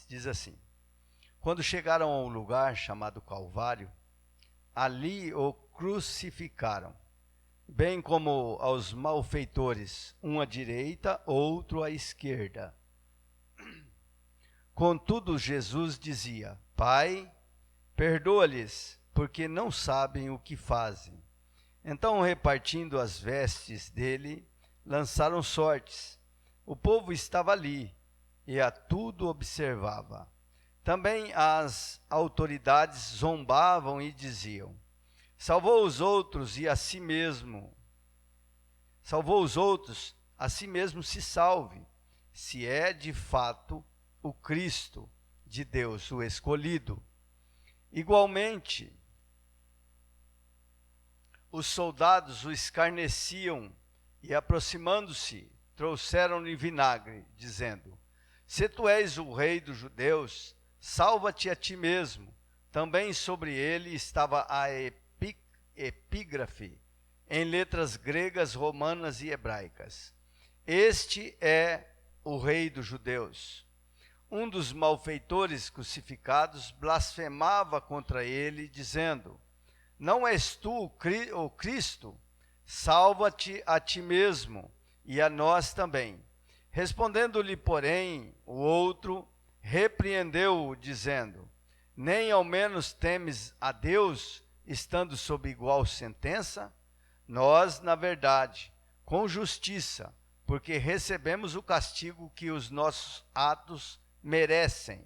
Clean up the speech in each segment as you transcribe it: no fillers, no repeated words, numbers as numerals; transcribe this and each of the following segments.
diz assim: quando chegaram ao lugar chamado Calvário, ali o crucificaram, bem como aos malfeitores, um à direita, outro à esquerda. Contudo, Jesus dizia: Pai, perdoa-lhes, porque não sabem o que fazem. Então, repartindo as vestes dele, lançaram sortes. O povo estava ali e a tudo observava. Também as autoridades zombavam e diziam: Salvou os outros e a si mesmo. Salvou os outros, a si mesmo se salve, se é de fato o Cristo de Deus, o escolhido. Igualmente, os soldados o escarneciam e, aproximando-se, trouxeram-lhe vinagre, dizendo: Se tu és o rei dos judeus, salva-te a ti mesmo. Também sobre ele estava a epígrafe, em letras gregas, romanas e hebraicas: Este é o rei dos judeus. Um dos malfeitores crucificados blasfemava contra ele, dizendo: Não és tu o Cristo? Salva-te a ti mesmo e a nós também. Respondendo-lhe, porém, o outro repreendeu-o, dizendo: Nem ao menos temes a Deus, estando sob igual sentença? Nós, na verdade, com justiça, porque recebemos o castigo que os nossos atos merecem.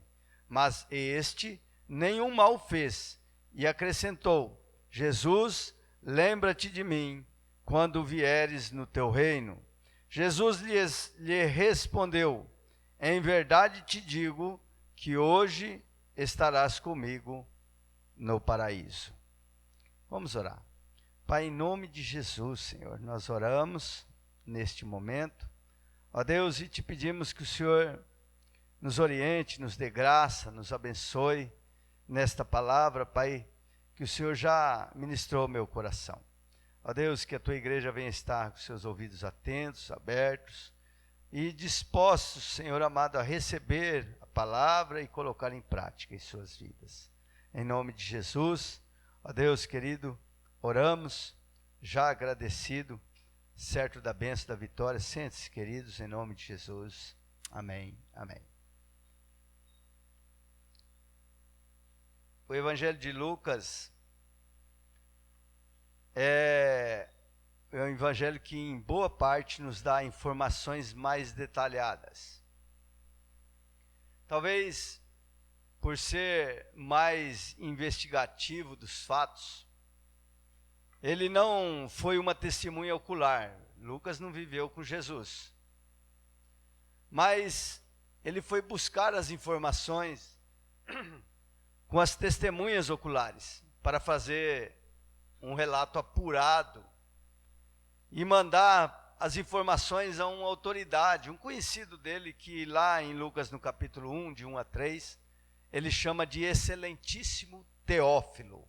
Mas este nenhum mal fez. E acrescentou: Jesus, lembra-te de mim, quando vieres no teu reino. Jesus lhe respondeu: Em verdade te digo que hoje estarás comigo no paraíso. Vamos orar. Pai, em nome de Jesus, Senhor, nós oramos neste momento. Ó Deus, e te pedimos que o Senhor nos oriente, nos dê graça, nos abençoe nesta palavra, Pai, que o Senhor já ministrou ao meu coração. Ó Deus, que a tua igreja venha estar com seus ouvidos atentos, abertos e dispostos, Senhor amado, a receber a palavra e colocar em prática em suas vidas. Em nome de Jesus, ó Deus querido, oramos, já agradecido, certo da bênção da vitória. Sente-se, queridos, em nome de Jesus. Amém, amém. O Evangelho de Lucas é um evangelho que em boa parte nos dá informações mais detalhadas. Talvez por ser mais investigativo dos fatos, ele não foi uma testemunha ocular. Lucas não viveu com Jesus. Mas ele foi buscar as informações com as testemunhas oculares para fazer um relato apurado e mandar as informações a uma autoridade, um conhecido dele, que lá em Lucas no capítulo 1, de 1 a 3, ele chama de excelentíssimo Teófilo.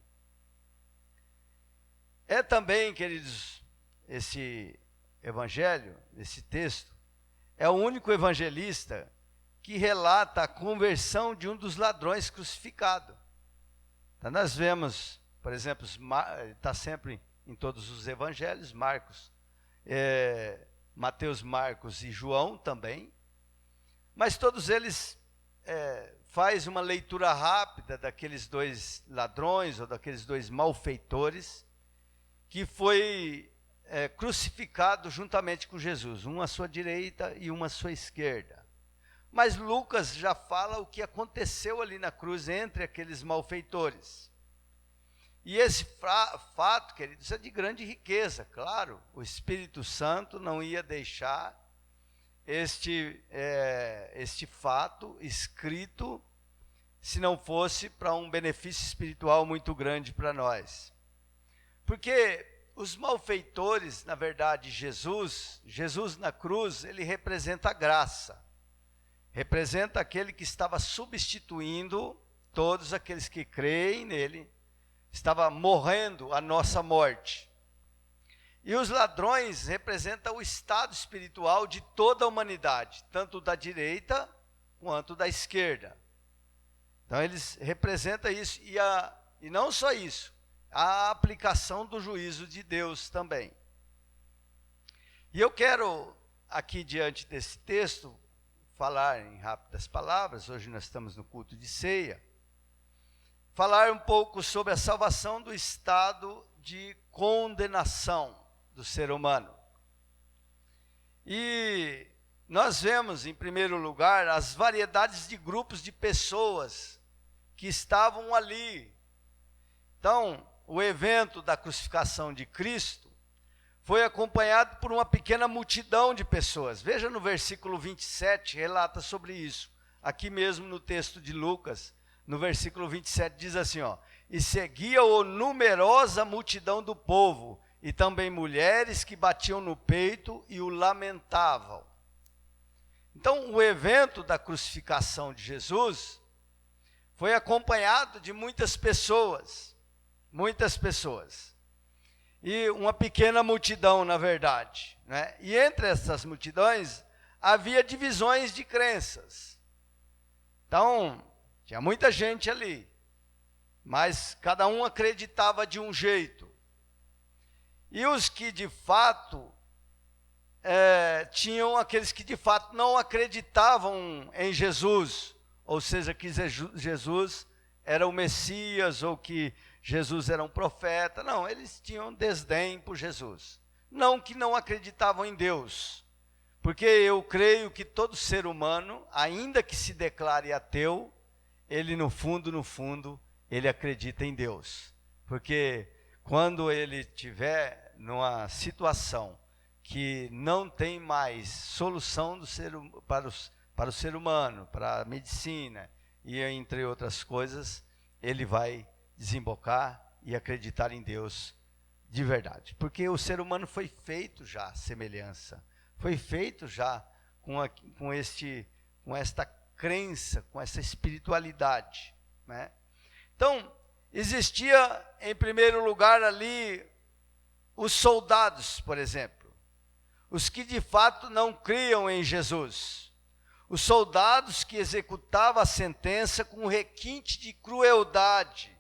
É também, queridos, esse evangelho, esse texto, é o único evangelista que relata a conversão de um dos ladrões crucificado. Então nós vemos, por exemplo, está sempre em todos os evangelhos, Mateus, Marcos e João também, mas todos eles faz uma leitura rápida daqueles dois ladrões ou daqueles dois malfeitores que foi crucificado juntamente com Jesus, um à sua direita e um à sua esquerda. Mas Lucas já fala o que aconteceu ali na cruz entre aqueles malfeitores. E esse fato, queridos, é de grande riqueza, claro. O Espírito Santo não ia deixar este fato escrito se não fosse para um benefício espiritual muito grande para nós. Porque os malfeitores, na verdade, Jesus na cruz, ele representa a graça. Representa aquele que estava substituindo todos aqueles que creem nele, estava morrendo a nossa morte. E os ladrões representam o estado espiritual de toda a humanidade, tanto da direita quanto da esquerda. Então eles representam isso, e não só isso, a aplicação do juízo de Deus também. E eu quero, aqui diante desse texto, falar em rápidas palavras, hoje nós estamos no culto de ceia, falar um pouco sobre a salvação do estado de condenação do ser humano. E nós vemos, em primeiro lugar, as variedades de grupos de pessoas que estavam ali. Então, o evento da crucificação de Cristo foi acompanhado por uma pequena multidão de pessoas. Veja no versículo 27, relata sobre isso. Aqui mesmo no texto de Lucas, no versículo 27, diz assim, ó: e seguia-o numerosa multidão do povo, e também mulheres que batiam no peito e o lamentavam. Então, o evento da crucificação de Jesus foi acompanhado de muitas pessoas. E uma pequena multidão, na verdade, né? E entre essas multidões, havia divisões de crenças. Então, tinha muita gente ali, mas cada um acreditava de um jeito. E os que de fato, tinham aqueles que de fato não acreditavam em Jesus, ou seja, que Jesus era o Messias, ou que Jesus era um profeta. Não, eles tinham desdém por Jesus. Não que não acreditavam em Deus, porque eu creio que todo ser humano, ainda que se declare ateu, ele no fundo, ele acredita em Deus. Porque quando ele estiver numa situação que não tem mais solução para o ser humano, para a medicina, e entre outras coisas, ele vai desembocar e acreditar em Deus de verdade. Porque o ser humano foi feito já à semelhança, foi feito já com esta crença, com essa espiritualidade, né? Então, existia em primeiro lugar ali os soldados, por exemplo, os que de fato não criam em Jesus, os soldados que executavam a sentença com requinte de crueldade,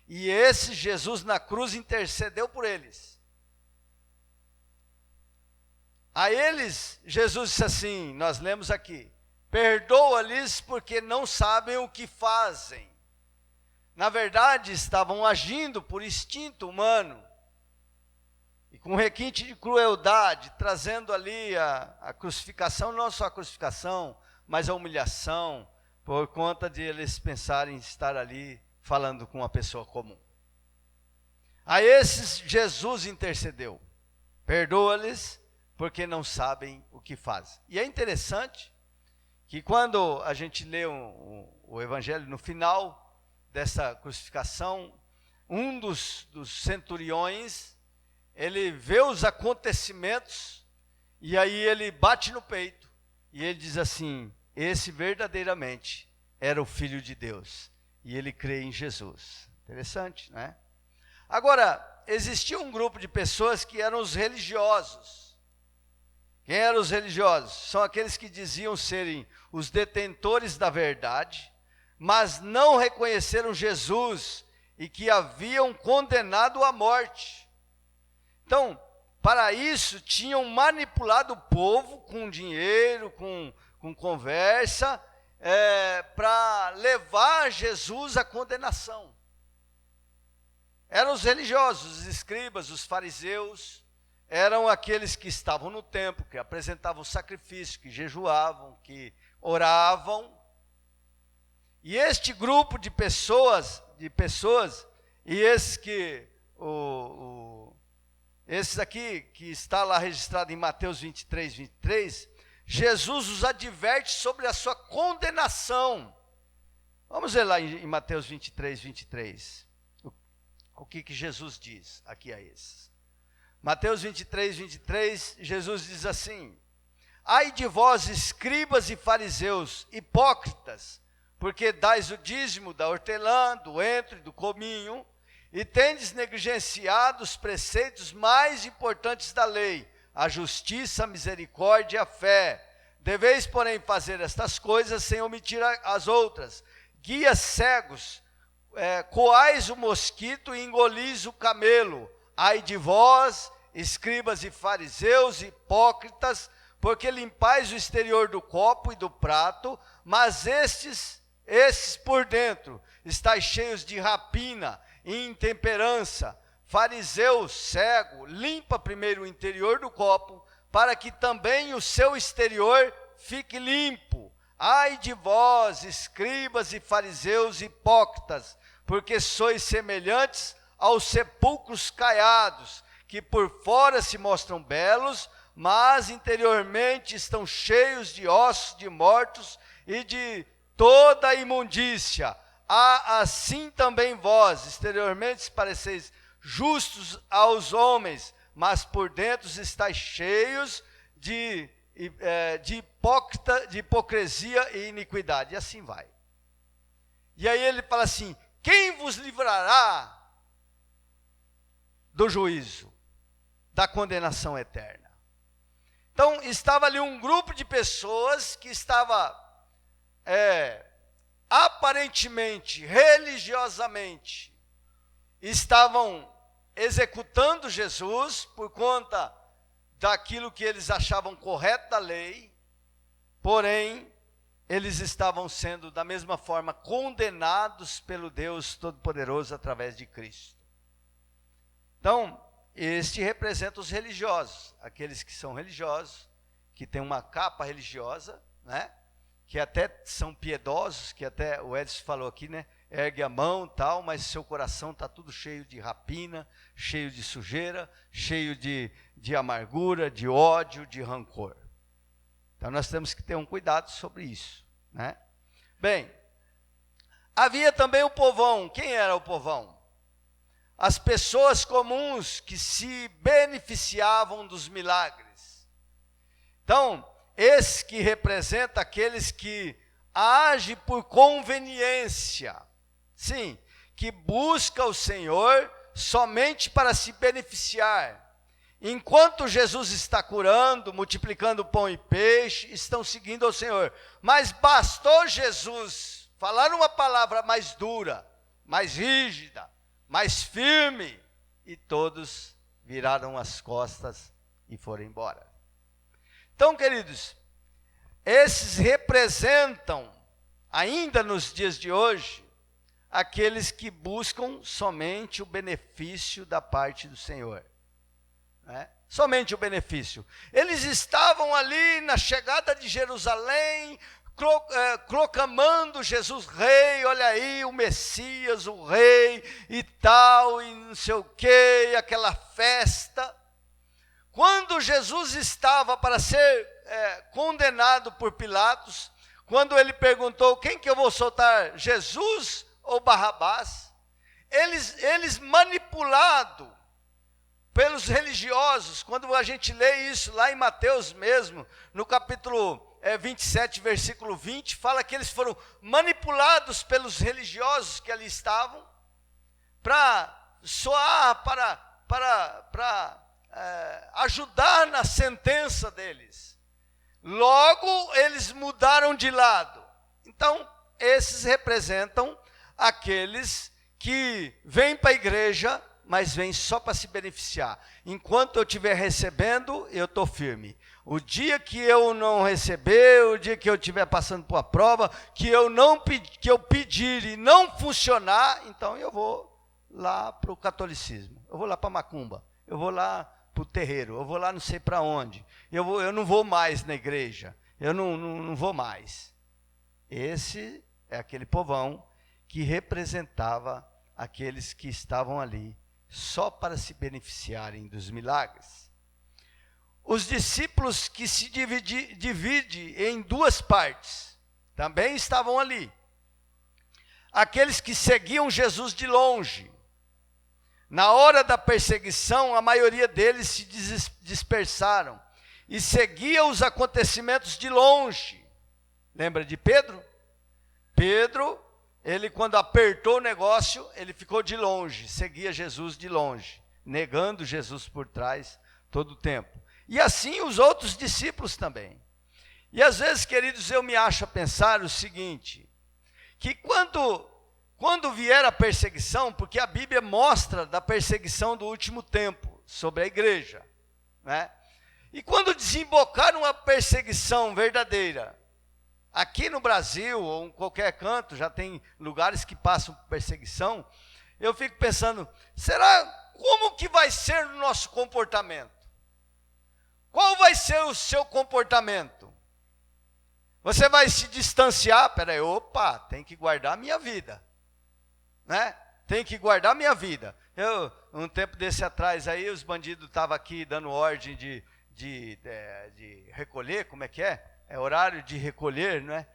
e esse Jesus na cruz intercedeu por eles. A eles, Jesus disse assim, nós lemos aqui: perdoa-lhes porque não sabem o que fazem. Na verdade, estavam agindo por instinto humano, e com requinte de crueldade, trazendo ali a crucificação, não só a crucificação, mas a humilhação, por conta de eles pensarem estar ali falando com uma pessoa comum. A esses Jesus intercedeu: perdoa-lhes porque não sabem o que fazem. E é interessante que quando a gente lê o Evangelho, no final dessa crucificação, um dos centuriões, ele vê os acontecimentos, e aí ele bate no peito, e ele diz assim: esse verdadeiramente era o Filho de Deus, e ele crê em Jesus. Interessante, né? Agora, existia um grupo de pessoas que eram os religiosos. Quem eram os religiosos? São aqueles que diziam serem os detentores da verdade, mas não reconheceram Jesus e que haviam condenado à morte. Então, para isso, tinham manipulado o povo com dinheiro, com conversa, para levar Jesus à condenação. Eram os religiosos, os escribas, os fariseus, eram aqueles que estavam no templo, que apresentavam sacrifício, que jejuavam, que oravam. E este grupo de pessoas, e esses aqui, que está lá registrado em Mateus 23, Jesus os adverte sobre a sua condenação. Vamos ver lá em Mateus 23, o que Jesus diz aqui a esses. Mateus 23, Jesus diz assim: ai de vós, escribas e fariseus, hipócritas, porque dais o dízimo da hortelã, do entro e do cominho, e tendes negligenciado os preceitos mais importantes da lei, a justiça, a misericórdia e a fé. Deveis, porém, fazer estas coisas sem omitir as outras. guias cegos, coais o mosquito e engolis o camelo. Ai de vós, escribas e fariseus, hipócritas, porque limpais o exterior do copo e do prato, mas estes por dentro estáis cheios de rapina e intemperança. Fariseu cego, limpa primeiro o interior do copo, para que também o seu exterior fique limpo. Ai de vós, escribas e fariseus hipócritas, porque sois semelhantes aos sepulcros caiados, que por fora se mostram belos, mas interiormente estão cheios de ossos de mortos e de toda a imundícia. Assim também vós, exteriormente pareceis justos aos homens, mas por dentro estáis cheios de hipocrisia e iniquidade. E assim vai. E aí ele fala assim: quem vos livrará do juízo, da condenação eterna? Então, estava ali um grupo de pessoas que estava aparentemente, religiosamente, estavam executando Jesus por conta daquilo que eles achavam correto da lei, porém, eles estavam sendo da mesma forma condenados pelo Deus Todo-Poderoso através de Cristo. Então, este representa os religiosos, aqueles que são religiosos, que têm uma capa religiosa, né? Que até são piedosos, que até o Edson falou aqui, né? Ergue a mão e tal, mas seu coração está tudo cheio de rapina, cheio de sujeira, cheio de amargura, de ódio, de rancor. Então nós temos que ter um cuidado sobre isso, né? Bem, havia também o povão. Quem era o povão? As pessoas comuns que se beneficiavam dos milagres. Então, esse que representa aqueles que agem por conveniência. Sim, que busca o Senhor somente para se beneficiar. Enquanto Jesus está curando, multiplicando pão e peixe, estão seguindo ao Senhor. Mas bastou Jesus falar uma palavra mais dura, mais rígida, mais firme, e todos viraram as costas e foram embora. Então, queridos, esses representam, ainda nos dias de hoje, aqueles que buscam somente o benefício da parte do Senhor. Né? Somente o benefício. Eles estavam ali na chegada de Jerusalém, proclamando Jesus rei, olha aí o Messias, o rei e tal, e não sei o que, aquela festa. Quando Jesus estava para ser condenado por Pilatos, quando ele perguntou: quem que eu vou soltar, Jesus ou Barrabás? Eles manipulados pelos religiosos, quando a gente lê isso lá em Mateus mesmo, no capítulo 27, versículo 20, fala que eles foram manipulados pelos religiosos que ali estavam, para soar, para ajudar na sentença deles. Logo, eles mudaram de lado. Então, esses representam aqueles que vêm para a igreja, mas vêm só para se beneficiar. Enquanto eu estiver recebendo, eu estou firme. O dia que eu não receber, o dia que eu estiver passando por uma prova, que eu pedir e não funcionar, então eu vou lá para o catolicismo, eu vou lá para a macumba, eu vou lá para o terreiro, eu vou lá não sei para onde, eu não vou mais na igreja, eu não vou mais. Esse é aquele povão que representava aqueles que estavam ali só para se beneficiarem dos milagres. Os discípulos que se dividem em duas partes, também estavam ali. Aqueles que seguiam Jesus de longe. Na hora da perseguição, a maioria deles se dispersaram e seguiam os acontecimentos de longe. Lembra de Pedro? Pedro, ele quando apertou o negócio, ele ficou de longe, seguia Jesus de longe, negando Jesus por trás todo o tempo. E assim os outros discípulos também. E às vezes, queridos, eu me acho a pensar o seguinte, que quando quando vier a perseguição, porque a Bíblia mostra da perseguição do último tempo sobre a igreja, né? E quando desembocar numa perseguição verdadeira, aqui no Brasil ou em qualquer canto, já tem lugares que passam por perseguição, eu fico pensando, como que vai ser o nosso comportamento? Qual vai ser o seu comportamento? Você vai se distanciar? Peraí, tem que guardar a minha vida, né? Tem que guardar a minha vida. Um tempo desse atrás aí, os bandidos estavam aqui dando ordem de recolher, como é que é? É horário de recolher, não é?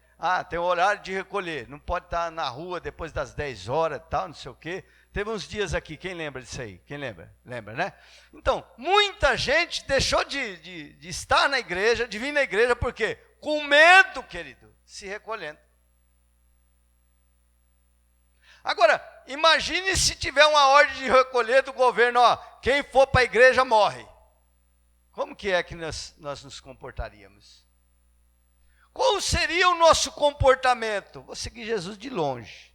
Tem horário de recolher, não pode estar na rua depois das 10 horas e tal, não sei o quê. Teve uns dias aqui, quem lembra disso aí? Quem lembra? Lembra, né? Então, muita gente deixou de estar na igreja, de vir na igreja, por quê? Com medo, querido, se recolhendo. Agora, imagine se tiver uma ordem de recolher do governo, quem for para a igreja morre. Como que é que nós nos comportaríamos? Qual seria o nosso comportamento? Vou seguir Jesus de longe.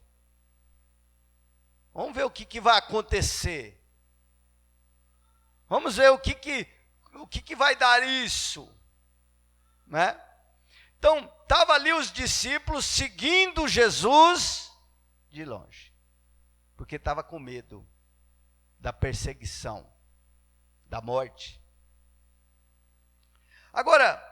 Vamos ver o que vai acontecer. Vamos ver o que vai dar isso, né? Então, estavam ali os discípulos seguindo Jesus de longe, porque estava com medo da perseguição, da morte. Agora,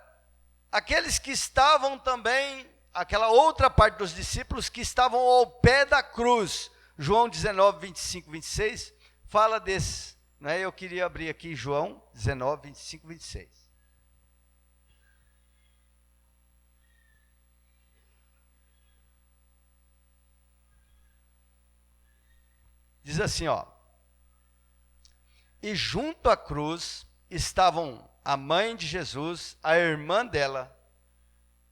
aqueles que estavam também, aquela outra parte dos discípulos que estavam ao pé da cruz, João 19, 25, 26, fala desse, né? Eu queria abrir aqui João 19, 25, 26. Diz assim, e junto à cruz estavam a mãe de Jesus, a irmã dela,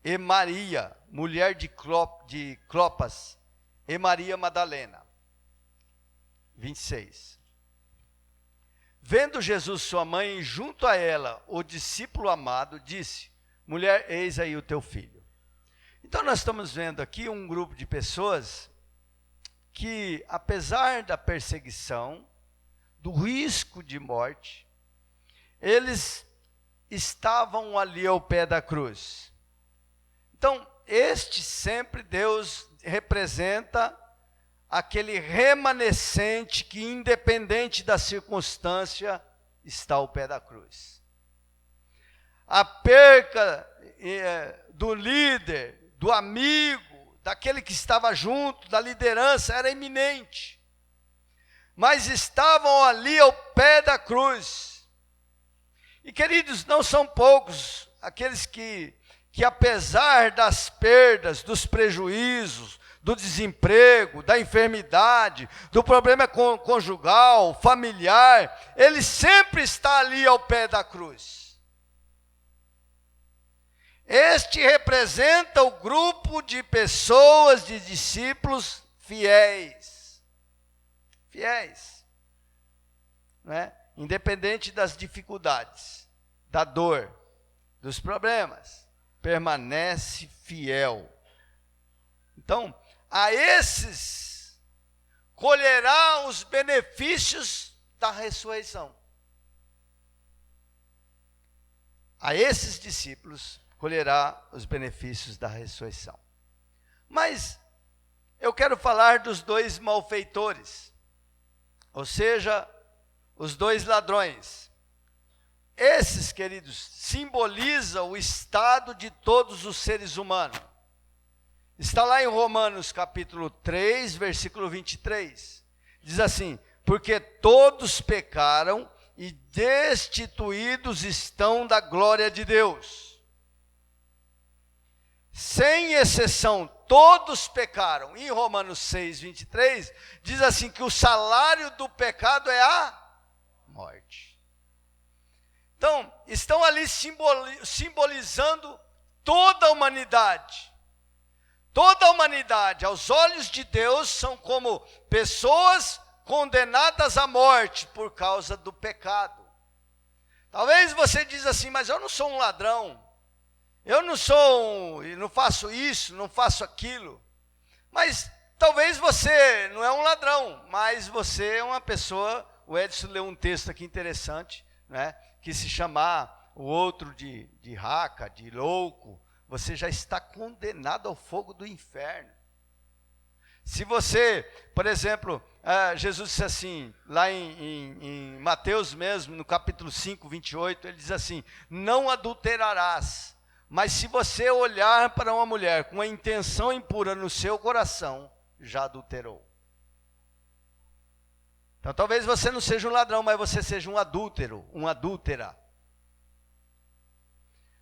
e Maria, mulher de Clopas, e Maria Madalena. 26. Vendo Jesus sua mãe e junto a ela o discípulo amado, disse, mulher, eis aí o teu filho. Então nós estamos vendo aqui um grupo de pessoas que, apesar da perseguição, do risco de morte, eles estavam ali ao pé da cruz. Então, sempre Deus representa aquele remanescente que, independente da circunstância, está ao pé da cruz. A perca do líder, do amigo, daquele que estava junto, da liderança, era iminente. Mas estavam ali ao pé da cruz. E, queridos, não são poucos aqueles que apesar das perdas, dos prejuízos, do desemprego, da enfermidade, do problema conjugal, familiar, ele sempre está ali ao pé da cruz. Este representa o grupo de pessoas, de discípulos fiéis. Fiéis. Né? Independente das dificuldades, da dor, dos problemas, permanece fiel. Então, a esses colherá os benefícios da ressurreição. A esses discípulos colherá os benefícios da ressurreição. Mas eu quero falar dos dois malfeitores, ou seja, os dois ladrões. Esses, queridos, simbolizam o estado de todos os seres humanos. Está lá em Romanos capítulo 3, versículo 23. Diz assim, porque todos pecaram e destituídos estão da glória de Deus. Sem exceção, todos pecaram. Em Romanos 6, 23, diz assim que o salário do pecado é a morte. Então, estão ali simbolizando toda a humanidade. Toda a humanidade, aos olhos de Deus, são como pessoas condenadas à morte por causa do pecado. Talvez você diz assim, mas eu não sou um ladrão. Eu não faço isso, não faço aquilo. Mas talvez você não é um ladrão, mas você é uma pessoa, o Edson leu um texto aqui interessante, né, que se chamar o outro de raca, de louco, você já está condenado ao fogo do inferno. Se você, por exemplo, Jesus disse assim, lá em Mateus mesmo, no capítulo 5, 28, ele diz assim, não adulterarás, mas se você olhar para uma mulher com a intenção impura no seu coração, já adulterou. Então talvez você não seja um ladrão, mas você seja um adúltero, uma adúltera.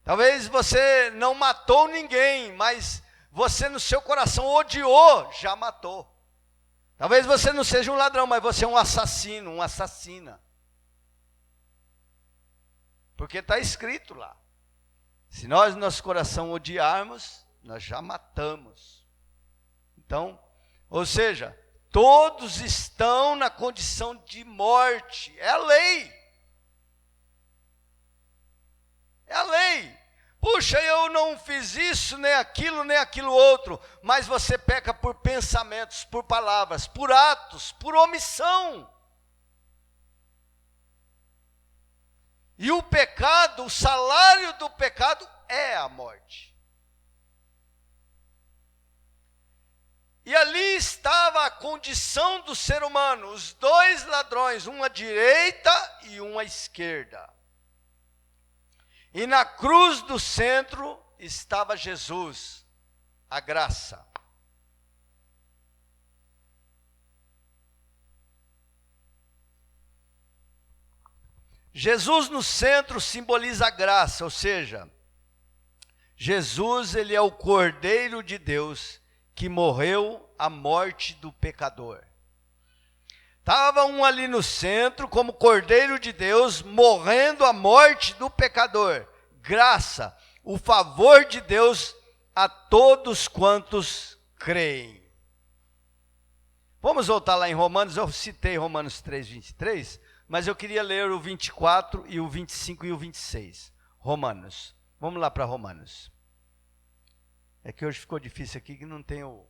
Talvez você não matou ninguém, mas você no seu coração odiou, já matou. Talvez você não seja um ladrão, mas você é um assassino, uma assassina. Porque está escrito lá. Se nós no nosso coração odiarmos, nós já matamos. Então, ou seja, todos estão na condição de morte. É a lei. É a lei. Puxa, eu não fiz isso, nem aquilo outro. Mas você peca por pensamentos, por palavras, por atos, por omissão. E o pecado, o salário do pecado é a morte. E ali estava a condição do ser humano, os dois ladrões, um à direita e um à esquerda. E na cruz do centro estava Jesus, a graça. Jesus no centro simboliza a graça, ou seja, Jesus ele é o Cordeiro de Deus que morreu a morte do pecador. Estava um ali no centro, como Cordeiro de Deus, morrendo a morte do pecador. Graça, o favor de Deus a todos quantos creem. Vamos voltar lá em Romanos, eu citei Romanos 3, 23, mas eu queria ler o 24 e o 25 e o 26. Romanos, vamos lá para Romanos. É que hoje ficou difícil aqui que não tem o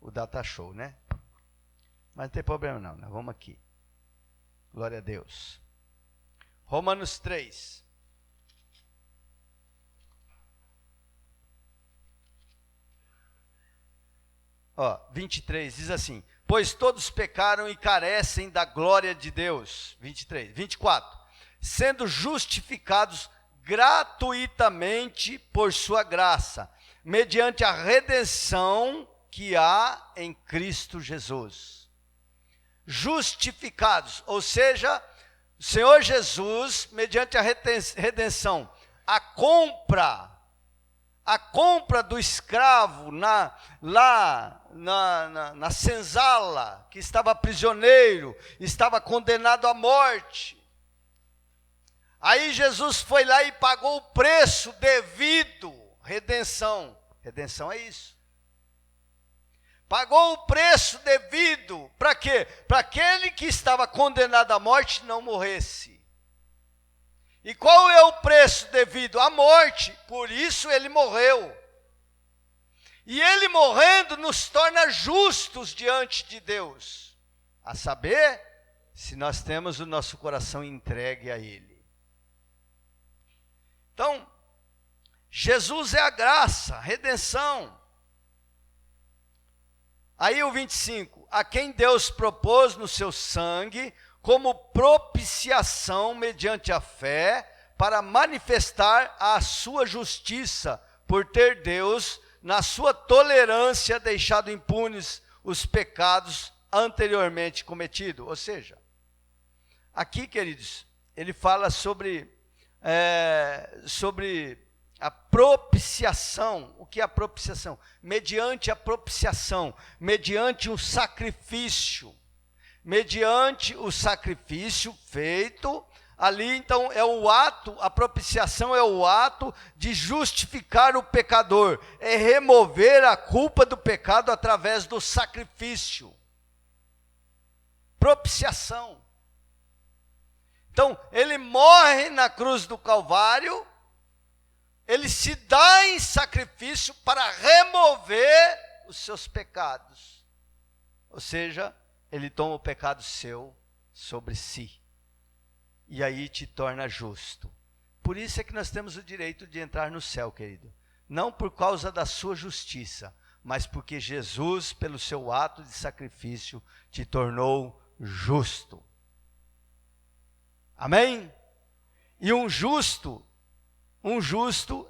data show, né? Mas não tem problema não, nós vamos aqui. Glória a Deus. Romanos 3. Ó, 23, diz assim, pois todos pecaram e carecem da glória de Deus. 23, 24. Sendo justificados gratuitamente por sua graça, mediante a redenção que há em Cristo Jesus. Justificados, ou seja, o Senhor Jesus, mediante a redenção, a compra do escravo lá na senzala, que estava prisioneiro, estava condenado à morte. Aí Jesus foi lá e pagou o preço devido, redenção. Redenção é isso. Pagou o preço devido, para quê? Para aquele que estava condenado à morte não morresse. E qual é o preço devido? A morte, por isso ele morreu. E ele morrendo nos torna justos diante de Deus. A saber, se nós temos o nosso coração entregue a ele. Então, Jesus é a graça, a redenção. Aí o 25, a quem Deus propôs no seu sangue, como propiciação mediante a fé, para manifestar a sua justiça, por ter Deus, na sua tolerância, deixado impunes os pecados anteriormente cometidos. Ou seja, aqui, queridos, ele fala sobre a propiciação. O que é a propiciação? Mediante a propiciação, mediante um sacrifício. Mediante o sacrifício feito, ali então é o ato, a propiciação é o ato de justificar o pecador, é remover a culpa do pecado através do sacrifício. Propiciação. Então, ele morre na cruz do Calvário, ele se dá em sacrifício para remover os seus pecados. Ou seja, ele toma o pecado seu sobre si. E aí te torna justo. Por isso é que nós temos o direito de entrar no céu, querido. Não por causa da sua justiça, mas porque Jesus, pelo seu ato de sacrifício, te tornou justo. Amém? E um justo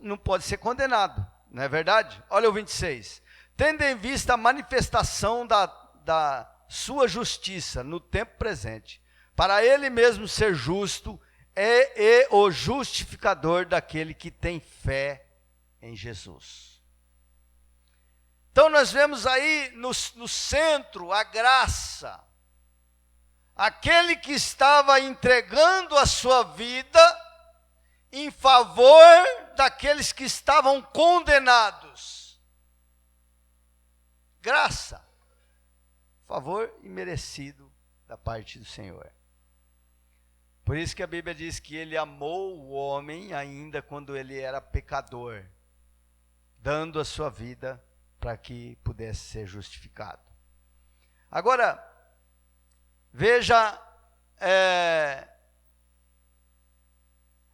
não pode ser condenado, não é verdade? Olha o 26. Tendo em vista a manifestação da sua justiça no tempo presente, para ele mesmo ser justo e o justificador daquele que tem fé em Jesus. Então nós vemos aí no centro a graça, aquele que estava entregando a sua vida em favor daqueles que estavam condenados. Graça, favor imerecido da parte do Senhor. Por isso que a Bíblia diz que ele amou o homem ainda quando ele era pecador, dando a sua vida para que pudesse ser justificado. Agora, veja,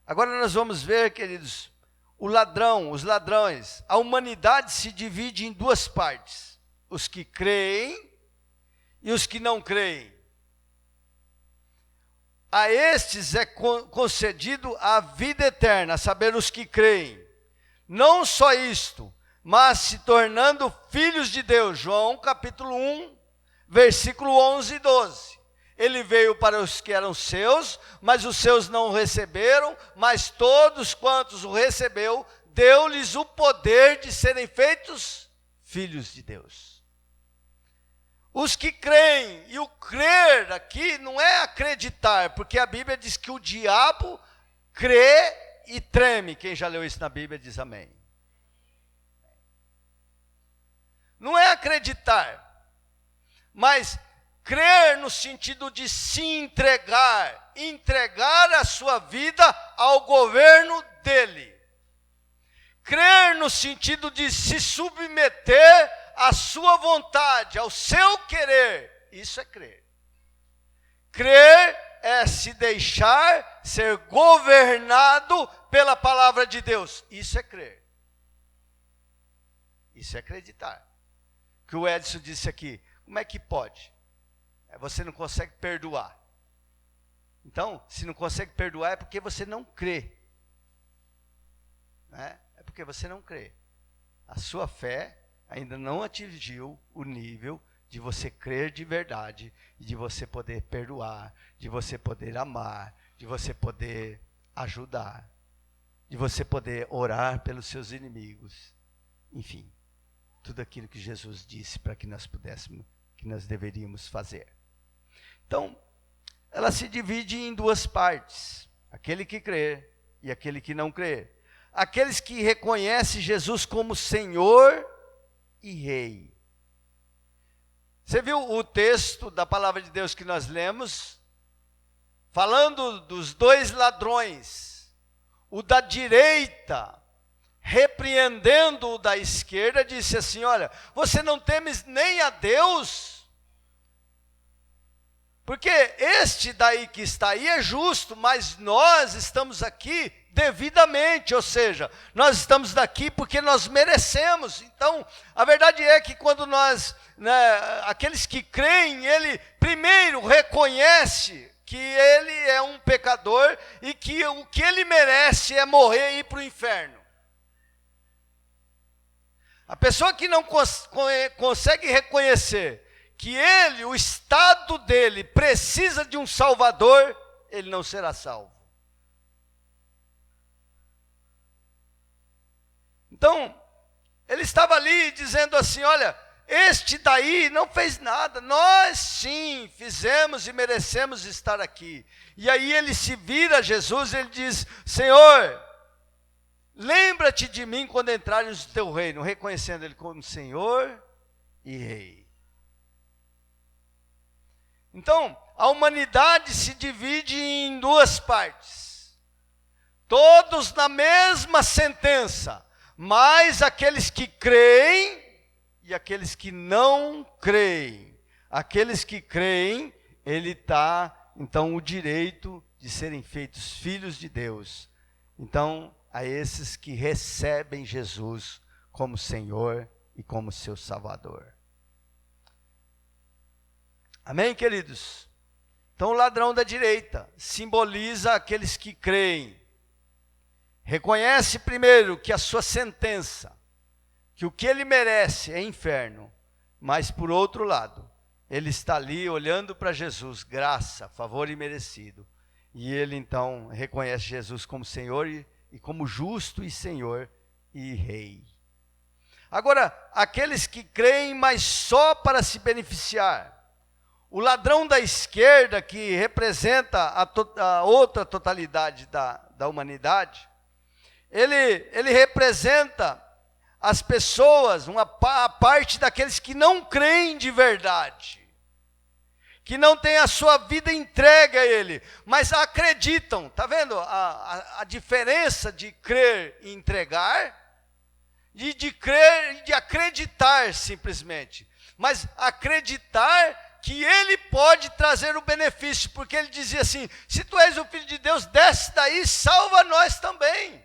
agora nós vamos ver, queridos, os ladrões. A humanidade se divide em duas partes: os que creem e os que não creem. A estes é concedido a vida eterna, a saber, os que creem. Não só isto, mas se tornando filhos de Deus. João capítulo 1, versículo 11 e 12. Ele veio para os que eram seus, mas os seus não o receberam, mas todos quantos o recebeu, deu-lhes o poder de serem feitos filhos de Deus. Os que creem, e o crer aqui não é acreditar, porque a Bíblia diz que o diabo crê e treme. Quem já leu isso na Bíblia diz amém. Não é acreditar, mas crer no sentido de se entregar a sua vida ao governo dele. Crer no sentido de se submeter à sua vontade, ao seu querer. Isso é crer. Crer é se deixar ser governado pela palavra de Deus. Isso é crer. Isso é acreditar. O que o Edson disse aqui, como é que pode? Você não consegue perdoar. Então, se não consegue perdoar é porque você não crê. É porque você não crê. A sua fé ainda não atingiu o nível de você crer de verdade, e de você poder perdoar, de você poder amar, de você poder ajudar, de você poder orar pelos seus inimigos. Enfim, tudo aquilo que Jesus disse para que nós pudéssemos, que nós deveríamos fazer. Então, ela se divide em duas partes: aquele que crê e aquele que não crê. Aqueles que reconhecem Jesus como Senhor e Rei. Você viu o texto da palavra de Deus que nós lemos? Falando dos dois ladrões. O da direita, repreendendo o da esquerda, disse assim: olha, você não temes nem a Deus? Porque este daí que está aí é justo, mas nós estamos aqui devidamente, ou seja, nós estamos daqui porque nós merecemos. Então, a verdade é que quando nós, aqueles que creem, ele primeiro reconhece que ele é um pecador e que o que ele merece é morrer e ir para o inferno. A pessoa que não consegue reconhecer que ele, o estado dele, precisa de um Salvador, ele não será salvo. Então, ele estava ali dizendo assim: olha, este daí não fez nada, nós sim fizemos e merecemos estar aqui. E aí ele se vira a Jesus e ele diz: Senhor, lembra-te de mim quando entrares no teu reino, reconhecendo ele como Senhor e Rei. Então, a humanidade se divide em duas partes, todos na mesma sentença, mas aqueles que creem e aqueles que não creem. Aqueles que creem, ele dá, então, o direito de serem feitos filhos de Deus. Então, a esses que recebem Jesus como Senhor e como seu Salvador. Amém, queridos? Então, o ladrão da direita simboliza aqueles que creem. Reconhece primeiro que a sua sentença, que o que ele merece é inferno, mas por outro lado, ele está ali olhando para Jesus, graça, favor imerecido. E ele então reconhece Jesus como Senhor e como justo e Senhor e Rei. Agora, aqueles que creem, mas só para se beneficiar. O ladrão da esquerda, que representa a outra totalidade da humanidade, ele representa as pessoas, a parte daqueles que não creem de verdade, que não têm a sua vida entregue a Ele, mas acreditam. Está vendo a diferença de crer e entregar? De crer e de acreditar simplesmente. Mas acreditar que Ele pode trazer o benefício, porque Ele dizia assim, se tu és o Filho de Deus, desce daí, salva nós também.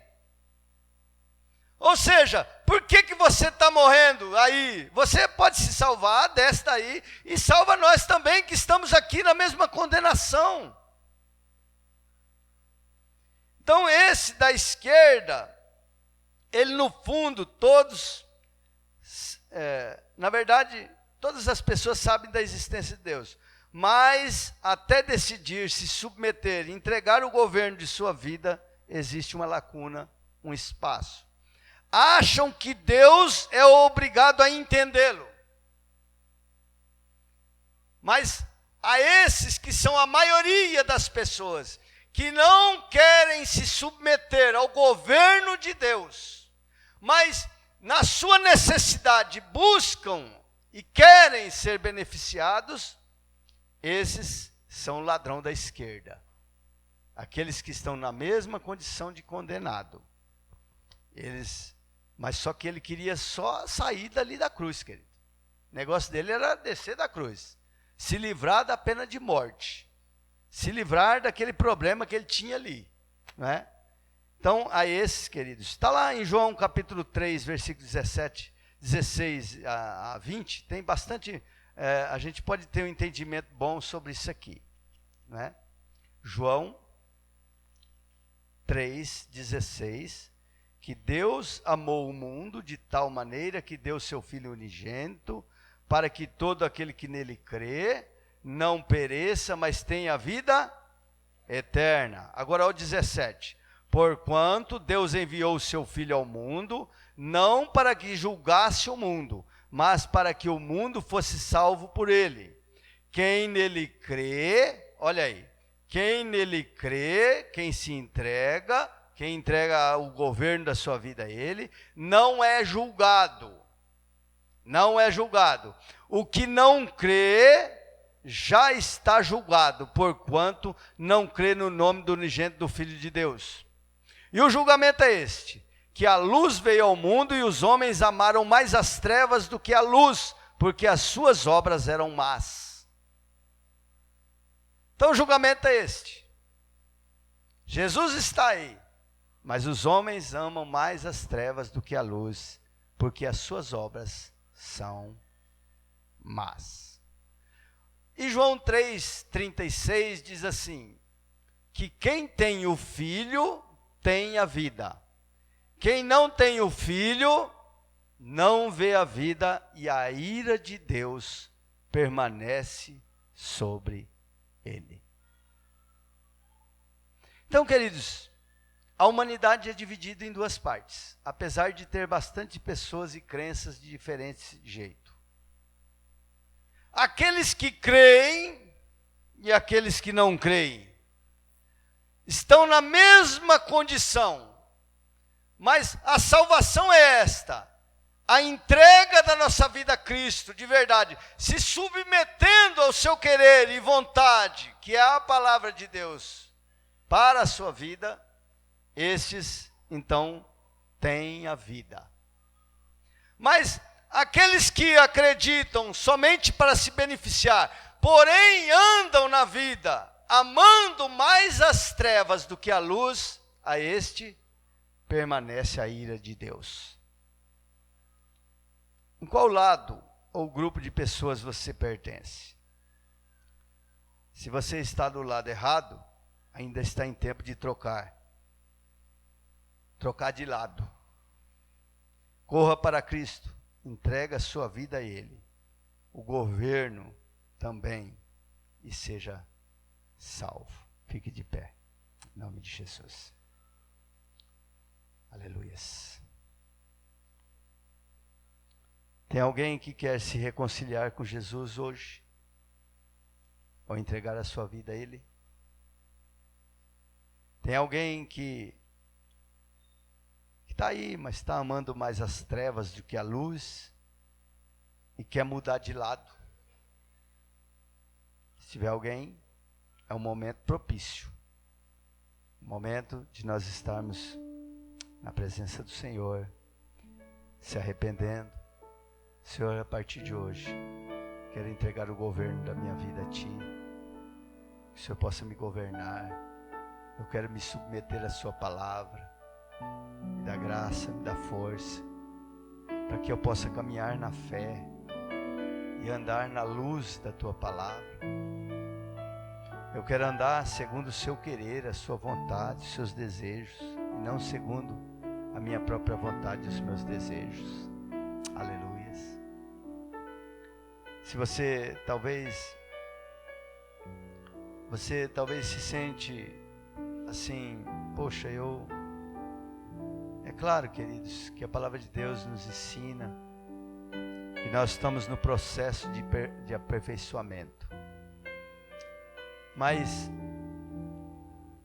Ou seja, por que você está morrendo aí? Você pode se salvar, desce daí e salva nós também, que estamos aqui na mesma condenação. Então esse da esquerda, ele no fundo, todos, na verdade, todas as pessoas sabem da existência de Deus, mas até decidir se submeter, entregar o governo de sua vida, existe uma lacuna, um espaço. Acham que Deus é obrigado a entendê-lo. Mas a esses que são a maioria das pessoas, que não querem se submeter ao governo de Deus, mas na sua necessidade buscam e querem ser beneficiados, esses são o ladrão da esquerda. Aqueles que estão na mesma condição de condenado. Mas só que ele queria só sair dali da cruz, querido. O negócio dele era descer da cruz, se livrar da pena de morte, se livrar daquele problema que ele tinha ali, não é? Então, a esses, queridos, está lá em João capítulo 3, versículo 16 a 20, tem bastante, a gente pode ter um entendimento bom sobre isso aqui, não é? João 3, 16, que Deus amou o mundo de tal maneira que deu seu Filho unigênito, para que todo aquele que nele crê, não pereça, mas tenha vida eterna. Agora o 17, porquanto Deus enviou o seu Filho ao mundo, não para que julgasse o mundo, mas para que o mundo fosse salvo por ele. Quem nele crê, olha aí, quem nele crê, quem se entrega, quem entrega o governo da sua vida a ele, não é julgado. Não é julgado. O que não crê já está julgado, porquanto não crê no nome do unigênito do Filho de Deus. E o julgamento é este, que a luz veio ao mundo e os homens amaram mais as trevas do que a luz, porque as suas obras eram más. Então o julgamento é este. Jesus está aí. Mas os homens amam mais as trevas do que a luz, porque as suas obras são más. E João 3,36 diz assim, que quem tem o Filho tem a vida. Quem não tem o Filho não vê a vida, e a ira de Deus permanece sobre ele. Então, queridos, a humanidade é dividida em duas partes, apesar de ter bastante pessoas e crenças de diferente jeito. Aqueles que creem e aqueles que não creem estão na mesma condição, mas a salvação é esta, a entrega da nossa vida a Cristo, de verdade, se submetendo ao seu querer e vontade, que é a palavra de Deus, para a sua vida. Estes, então, têm a vida. Mas aqueles que acreditam somente para se beneficiar, porém andam na vida amando mais as trevas do que a luz, a este permanece a ira de Deus. Em qual lado ou grupo de pessoas você pertence? Se você está do lado errado, ainda está em tempo de trocar de lado. Corra para Cristo, entrega a sua vida a Ele, o governo também, e seja salvo. Fique de pé, em nome de Jesus. Aleluias. Tem alguém que quer se reconciliar com Jesus hoje? Ou entregar a sua vida a Ele? Tem alguém que está aí, mas está amando mais as trevas do que a luz e quer mudar de lado? Se tiver alguém, é um momento propício, um momento de nós estarmos na presença do Senhor, se arrependendo. Senhor, a partir de hoje, quero entregar o governo da minha vida a Ti, que o Senhor possa me governar. Eu quero me submeter à Sua palavra. Me dá graça, me dá força, para que eu possa caminhar na fé e andar na luz da Tua palavra. Eu quero andar segundo o Seu querer, a Sua vontade, os Seus desejos, e não segundo a minha própria vontade e os meus desejos. Aleluia. Se você talvez se sente assim, poxa, é claro, queridos, que a palavra de Deus nos ensina que nós estamos no processo de aperfeiçoamento. Mas,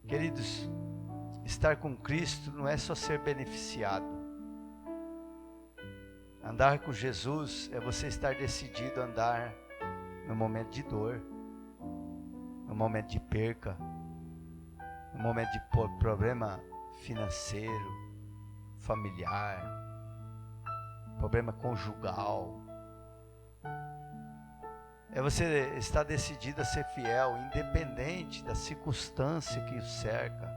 queridos, estar com Cristo não é só ser beneficiado. Andar com Jesus é você estar decidido a andar no momento de dor, no momento de perca, no momento de problema financeiro, familiar, problema conjugal. É você estar decidido a ser fiel, independente da circunstância que o cerca.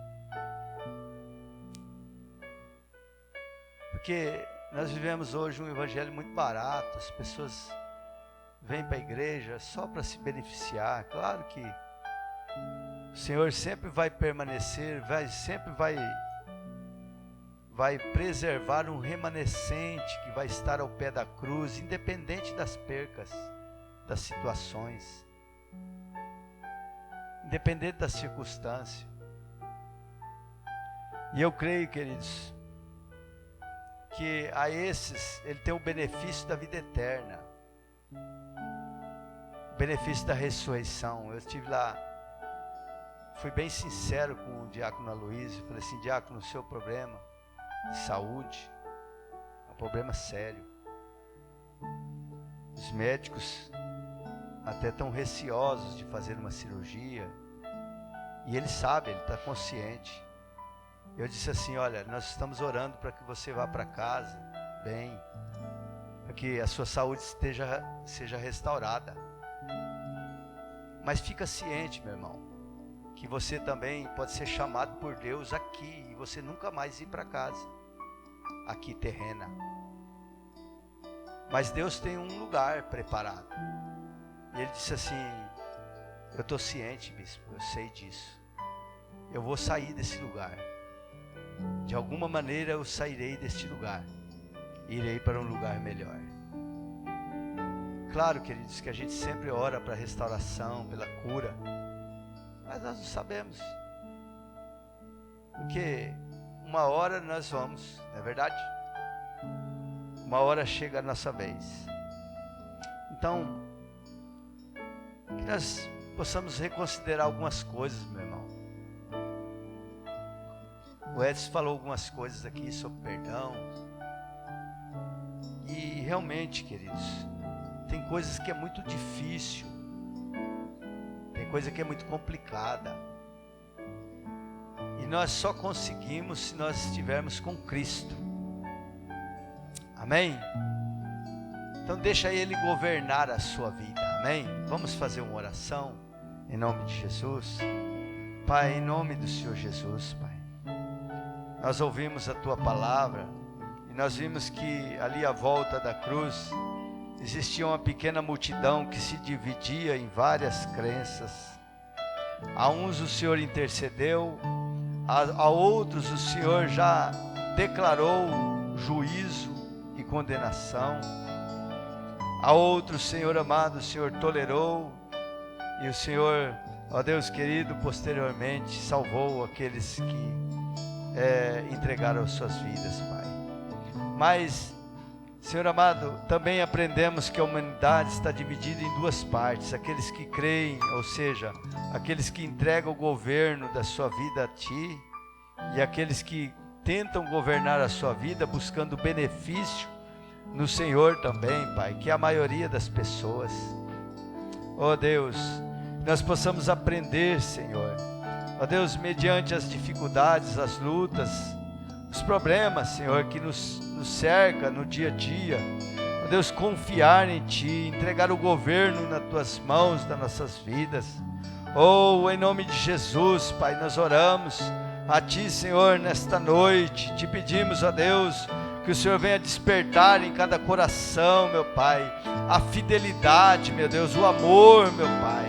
Porque nós vivemos hoje um evangelho muito barato, as pessoas vêm para a igreja só para se beneficiar. Claro que o Senhor sempre vai permanecer, sempre vai preservar um remanescente que vai estar ao pé da cruz, independente das percas, das situações, independente da circunstância. E eu creio, queridos, que a esses, ele tem o benefício da vida eterna, o benefício da ressurreição. Eu estive lá, fui bem sincero com o diácono Aloysio, falei assim: diácono, o seu problema de saúde é um problema sério. Os médicos até estão receosos de fazer uma cirurgia, e ele sabe, ele está consciente. Eu disse assim: olha, nós estamos orando para que você vá para casa bem, para que a sua saúde seja restaurada. Mas fica ciente, meu irmão, que você também pode ser chamado por Deus aqui, e você nunca mais ir para casa, aqui terrena. Mas Deus tem um lugar preparado. E ele disse assim: eu estou ciente, bispo, eu sei disso. Eu vou sair desse lugar. De alguma maneira eu sairei deste lugar, irei para um lugar melhor. Claro, queridos, que a gente sempre ora para a restauração, pela cura, mas nós não sabemos, porque uma hora nós vamos, não é verdade? Uma hora chega a nossa vez. Então, que nós possamos reconsiderar algumas coisas, meu irmão. O Edson falou algumas coisas aqui sobre perdão. E realmente, queridos, tem coisas que é muito difícil. Tem coisa que é muito complicada. E nós só conseguimos se nós estivermos com Cristo. Amém? Então deixa Ele governar a sua vida, amém? Vamos fazer uma oração em nome de Jesus. Pai, em nome do Senhor Jesus, Pai, nós ouvimos a Tua palavra e nós vimos que ali à volta da cruz existia uma pequena multidão que se dividia em várias crenças. A uns o Senhor intercedeu, a outros o Senhor já declarou juízo e condenação. A outros, Senhor amado, o Senhor tolerou, e o Senhor, ó Deus querido, posteriormente salvou aqueles que entregaram as suas vidas, Pai. Mas, Senhor amado, também aprendemos que a humanidade está dividida em duas partes: aqueles que creem, ou seja, aqueles que entregam o governo da sua vida a Ti, e aqueles que tentam governar a sua vida buscando benefício no Senhor também, Pai, que é a maioria das pessoas. Ó Deus, nós possamos aprender, Senhor, ó Deus, mediante as dificuldades, as lutas, os problemas, Senhor, que nos cerca no dia a dia, ó Deus, confiar em Ti, entregar o governo nas Tuas mãos das nossas vidas. Oh, em nome de Jesus, Pai, nós oramos a Ti, Senhor, nesta noite, Te pedimos, ó Deus, que o Senhor venha despertar em cada coração, meu Pai, a fidelidade, meu Deus, o amor, meu Pai,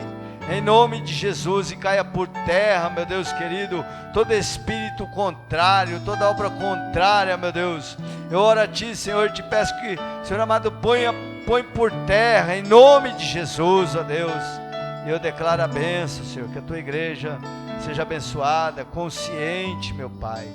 em nome de Jesus, e caia por terra, meu Deus querido, todo espírito contrário, toda obra contrária, meu Deus. Eu oro a Ti, Senhor, te peço que, Senhor amado, põe por terra, em nome de Jesus, ó Deus. E eu declaro a bênção, Senhor, que a Tua igreja seja abençoada, consciente, meu Pai,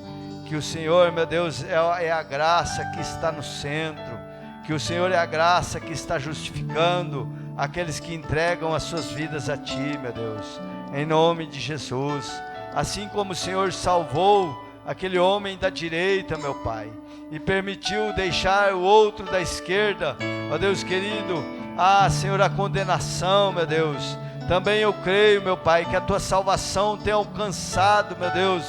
que o Senhor, meu Deus, é a graça que está no centro, que o Senhor é a graça que está justificando aqueles que entregam as suas vidas a Ti, meu Deus, em nome de Jesus. Assim como o Senhor salvou aquele homem da direita, meu Pai, e permitiu deixar o outro da esquerda, ó Deus querido, Senhor, a condenação, meu Deus, também eu creio, meu Pai, que a Tua salvação tem alcançado, meu Deus,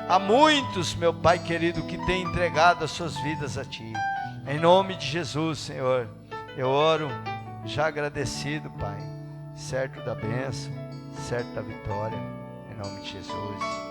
há muitos, meu Pai querido, que têm entregado as suas vidas a Ti. Em nome de Jesus, Senhor, eu oro já agradecido, Pai, certo da bênção, certo da vitória, em nome de Jesus.